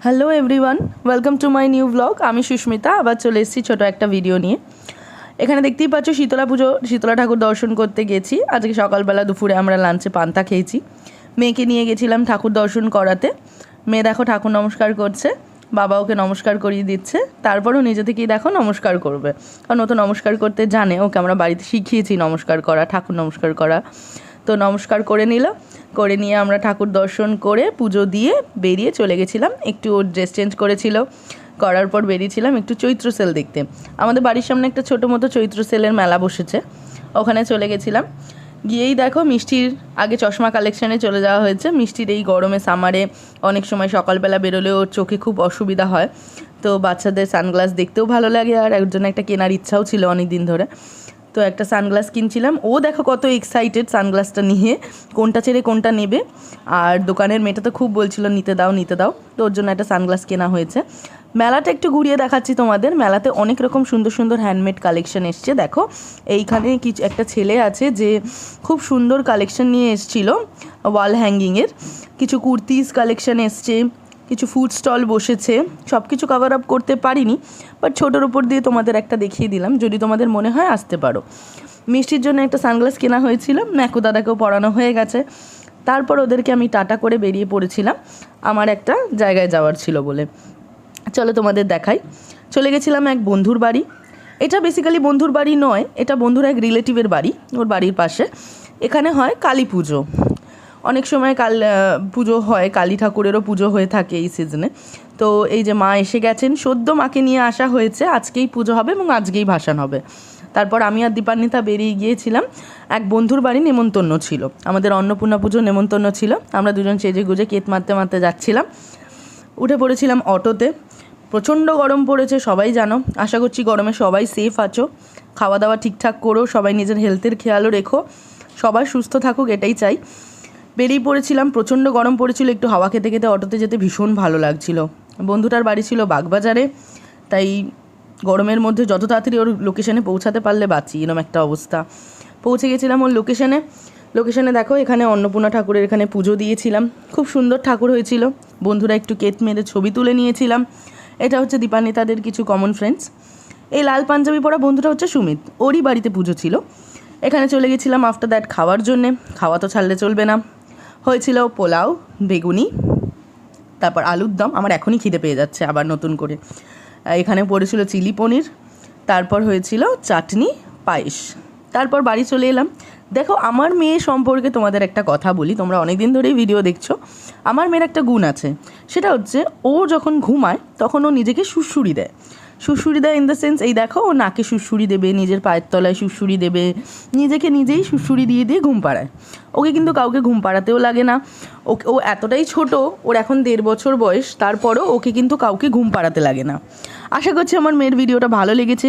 Hello everyone, welcome to my new blog. আমি সুস্মিতা আবার চলে এসেছি ছোটো একটা ভিডিও নিয়ে। এখানে দেখতেই পাচ্ছ শীতলা ঠাকুর দর্শন করতে গেছি। আজকে সকালবেলা দুপুরে আমরা লাঞ্চে পান্তা খেয়েছি। মেয়েকে নিয়ে গেছিলাম ঠাকুর দর্শন করাতে। মেয়ে দেখো ঠাকুর নমস্কার করছে, বাবা ওকে নমস্কার করিয়ে দিচ্ছে, তারপরও নিজে থেকেই দেখো নমস্কার করবে, কারণ ও তো নমস্কার করতে জানে। ওকে আমরা বাড়িতে শিখিয়েছি নমস্কার করা, ঠাকুর নমস্কার করা। তো নমস্কার করে নিয়ে আমরা ঠাকুর দর্শন করে পুজো দিয়ে বেরিয়ে চলে গেছিলাম। একটু ওর ড্রেস চেঞ্জ করার পর বেরিয়েছিলাম একটু চৈত্র সেল দেখতে। আমাদের বাড়ির সামনে একটা ছোটো মতো চৈত্র সেলের মেলা বসেছে, ওখানে চলে গেছিলাম। গিয়েই দেখো মিষ্টির আগে চশমা কালেকশানে চলে যাওয়া হয়েছে। মিষ্টির এই গরমে সামারে অনেক সময় সকালবেলা বেরোলে ওর চোখে খুব অসুবিধা হয়, তো বাচ্চাদের সানগ্লাস দেখতেও ভালো লাগে, আর একজন একটা কেনার ইচ্ছাও ছিল অনেক দিন ধরে। তো একটা সানগ্লাস কিনছিলাম। ও দেখো কত এক্সাইটেড সানগ্লাসটা নিয়ে, কোনটা ছেড়ে কোনটা নেবে। আর দোকানের মেয়েটা তো খুব বলছিল নিতে দাও, তো ওর জন্য একটা সানগ্লাস কেনা হয়েছে। মেলাটা একটু ঘুরিয়ে দেখাচ্ছি তোমাদের। মেলাতে অনেক রকম সুন্দর সুন্দর হ্যান্ডমেড কালেকশন এসছে। দেখো এইখানে কিছু একটা ছেলে আছে যে খুব সুন্দর কালেকশন নিয়ে এসেছিলো ওয়াল হ্যাঙ্গিংয়ের। কিছু কুর্তিস কালেকশন এসছে, কিছু ফুড স্টল বসেছে। সব কিছু কভার আপ করতে পারিনি, বাট ছোটোর উপর দিয়ে তোমাদের একটা দেখিয়ে দিলাম, যদি তোমাদের মনে হয় আসতে পারো। মিষ্টির জন্য একটা সানগ্লাস কেনা হয়েছিল, ম্যাকু দাদাকেও পরানো হয়ে গেছে। তারপর ওদেরকে আমি টাটা করে বেরিয়ে পড়েছিলাম, আমার একটা জায়গায় যাওয়ার ছিল বলে। চলো তোমাদের দেখাই। চলে গেছিলাম এক বন্ধুর বাড়ি। এটা বেসিক্যালি বন্ধুর বাড়ি নয়, এটা বন্ধুর এক রিলেটিভের বাড়ি, ওর বাড়ির পাশে। এখানে হয় কালী পুজো, অনেক সময় পুজো হয়, কালী ঠাকুরেরও পুজো হয়ে থাকে এই সিজনে। তো এই যে মা এসে গেছেন, সদ্য মাকে নিয়ে আসা হয়েছে, আজকেই পুজো হবে এবং আজকেই ভাসান হবে। তারপর আমি আর দীপান্বিতা বেরিয়ে গিয়েছিলাম, এক বন্ধুর বাড়ি নেমন্তন্ন ছিল, আমাদের অন্নপূর্ণা পুজো নেমন্তন্ন ছিল। আমরা দুজন সেজে গুজে কেত মারতে যাচ্ছিলাম। উঠে পড়েছিলাম অটোতে। প্রচণ্ড গরম পড়েছে, সবাই জানো। আশা করছি গরমে সবাই সেফ আছো, খাওয়া দাওয়া ঠিকঠাক করো, সবাই নিজের হেলথের খেয়ালও রেখো, সবাই সুস্থ থাকুক, এটাই চাই। বেরিয়ে পড়েছিলাম, প্রচণ্ড গরম পড়েছিল, একটু হাওয়া খেতে খেতে অটোতে যেতে ভীষণ ভালো লাগছিল। বন্ধুটার বাড়ি ছিল বাগবাজারে, তাই গরমের মধ্যে যত তাড়াতাড়ি ওর লোকেশানে পৌঁছাতে পারলে বাঁচি, এরকম একটা অবস্থা। পৌঁছে গেছিলাম ওর লোকেশানে দেখো এখানে অন্নপূর্ণা ঠাকুরের এখানে পুজো দিয়েছিলাম, খুব সুন্দর ঠাকুর হয়েছিল। বন্ধুরা একটু কেত মেরে ছবি তুলে নিয়েছিলাম। এটা হচ্ছে দীপান্বিতাদের কিছু কমন ফ্রেন্ডস। এই লাল পাঞ্জাবি পরা বন্ধুটা হচ্ছে সুমিত, ওরই বাড়িতে পুজো ছিল। এখানে চলে গেছিলাম আফটার দ্যাট খাওয়ার জন্যে। খাওয়া তো ছাড়লে চলবে না। হয়েছিল পোলাও, বেগুনি, তারপর আলুর দম। আমার এখনই খিদে পেয়ে যাচ্ছে আবার নতুন করে। এখানে পড়েছিল চিলি পনির, তারপর হয়েছিল চাটনি, পায়েস। তারপর বাড়ি চলে এলাম। দেখো আমার মেয়ে সম্পর্কে তোমাদের একটা কথা বলি, তোমরা অনেক দিন ধরেই ভিডিও দেখছো। আমার মেয়ের একটা গুণ আছে, সেটা হচ্ছে ও যখন ঘুমায় তখন ও নিজেকে সুড়সুড়ি দেয় ইন দ্য সেন্স, এই দেখো ও নাকে সুড়সুড়ি দেবে, নিজের পায়ের তলায় সুড়সুড়ি দেবে, নিজেকে নিজেই সুড়সুড়ি দিয়ে ঘুম পাড়ায়। ওকে কিন্তু কাউকে ঘুম পাড়াতেও লাগে না। ও এতটাই ছোট, ওর এখন 1.5 বছর বয়স, তারপরও ওকে কিন্তু কাউকে ঘুম পাড়াতে লাগে না। আশা করছি আমার মেয়ের ভিডিওটা ভালো লেগেছে।